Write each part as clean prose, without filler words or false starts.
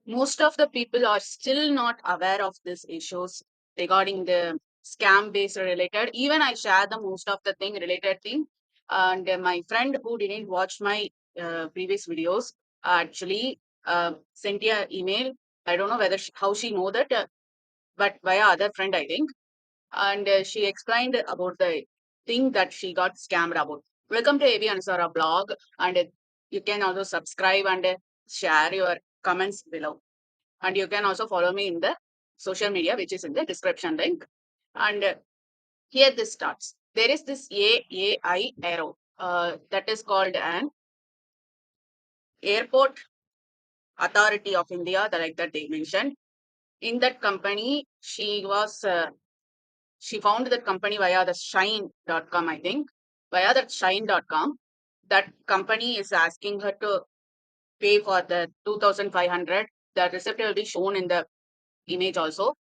most of the people are still not aware of these issues regarding the scam based related. Even I share the most of the thing related thing, and my friend who didn't watch my previous videos actually sent me an email. I don't know whether how she know that, but via other friend I think, and she explained about the thing that she got scammed about. Welcome to AV Ansara blog, and you can also subscribe and share your comments below. And you can also follow me in the social media, which is in the description link. And here this starts. There is this AAI Aero that is called an Airport Authority of India, like that they mentioned. In that company, she found that company via the shine.com, I think. Via that shine.com, that company is asking her to pay for the 2,500. The receipt will be shown in the image also.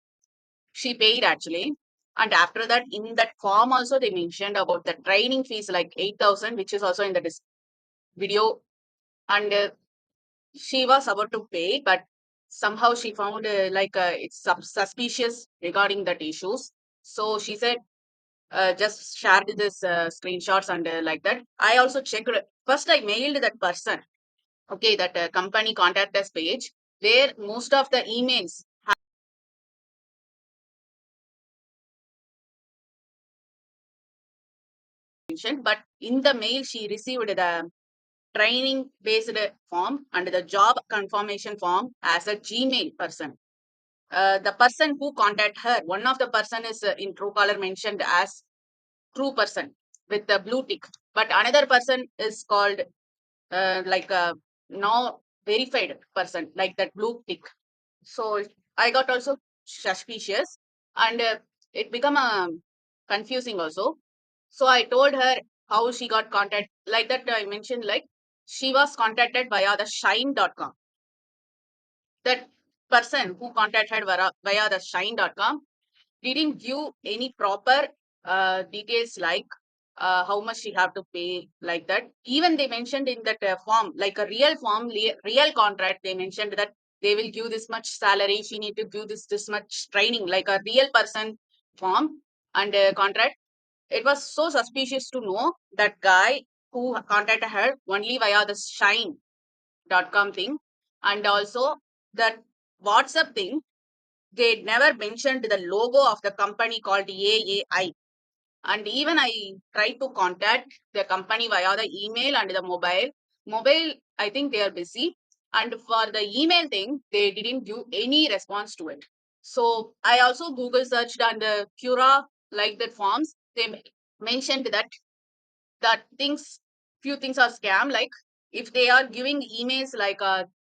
She paid actually. And after that, in that form also, they mentioned about the training fees like 8,000, which is also in the video. And she was about to pay, but somehow she found it's suspicious regarding that issues. So she said, just shared this screenshots and like that. I also checked. First, I mailed that person. Okay, that company contact us page where most of the emails mentioned, but in the mail she received the training based form and the job confirmation form as a Gmail person. The person who contact her, one of the person is in Truecaller mentioned as true person with the blue tick, but another person is called like a no verified person like that blue tick. So I got also suspicious, and it become confusing also. So I told her how she got contact like that. I mentioned like she was contacted via the shine.com. That person who contacted via the shine.com didn't give any proper details like how much she have to pay like that. Even they mentioned in that form, like a real form, real contract, they mentioned that they will give this much salary. She need to give this much training, like a real person form and contract. It was so suspicious to know that guy who contacted her only via the shine.com thing, and also that WhatsApp thing. They never mentioned the logo of the company called AAI. And even I tried to contact the company via the email and the mobile. Mobile, I think they are busy. And for the email thing, they didn't give any response to it. So I also Google searched and Cura, like that forms, they mentioned that things, few things are scam. Like if they are giving emails like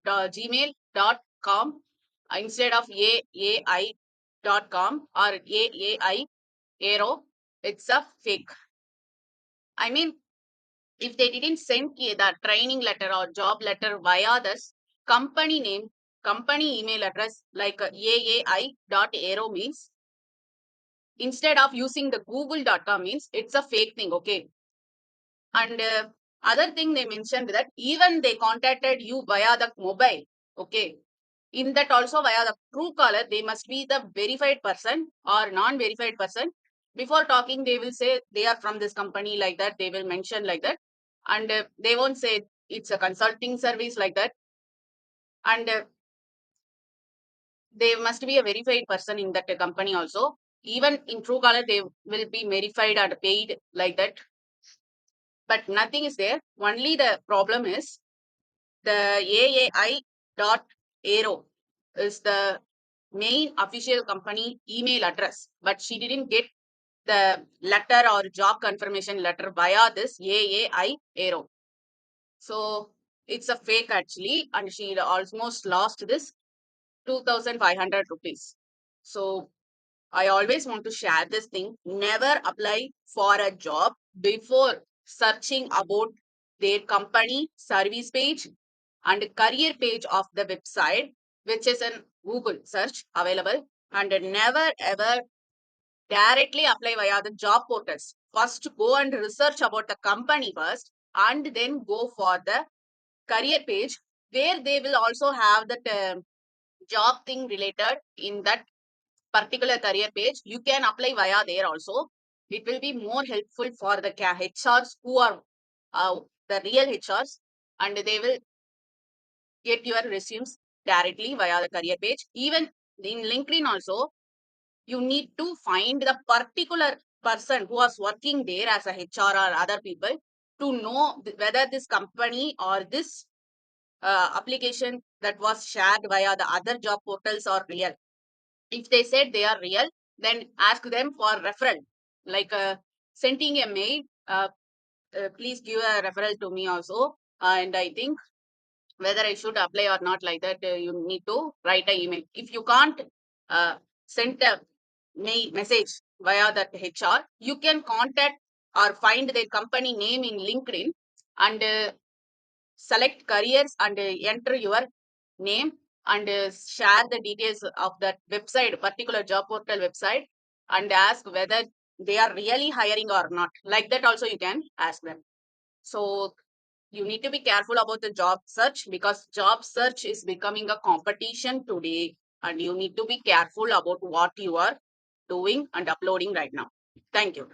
gmail.com instead of aai.com or aai aero, it's a fake. I mean, if they didn't send the training letter or job letter via this company name, company email address like aai.aero means, instead of using the google.com means it's a fake thing. Okay. And other thing they mentioned that even they contacted you via the mobile. Okay. In that also via the true caller, they must be the verified person or non-verified person. Before talking, they will say they are from this company like that. They will mention like that. And they won't say it's a consulting service like that. And they must be a verified person in that company also. Even in true caller, they will be verified and paid like that. But nothing is there. Only the problem is the AAI dot aero is the main official company email address, but she didn't get the letter or job confirmation letter via this AAI aero. So it's a fake actually, and she almost lost this 2,500 rupees. So I always want to share this thing. Never apply for a job before searching about their company service page and career page of the website, which is in Google search available. And never ever directly apply via the job portals. First, go and research about the company first, and then go for the career page where they will also have that. job thing related in that particular career page, you can apply via there also. It will be more helpful for the HRs who are the real HRs, and they will get your resumes directly via the career page. Even in LinkedIn also, you need to find the particular person who was working there as a HR or other people to know whether this company or this application that was shared via the other job portals are real. If they said they are real, then ask them for referral, like sending a mail. Please give a referral to me also, and I think whether I should apply or not, like that, you need to write an email. If you can't send a message via that HR, you can contact or find their company name in LinkedIn and select careers and enter your name and share the details of that website, particular job portal website, and ask whether they are really hiring or not. Like that also you can ask them. So you need to be careful about the job search, because job search is becoming a competition today, and you need to be careful about what you are doing and uploading right now. Thank you.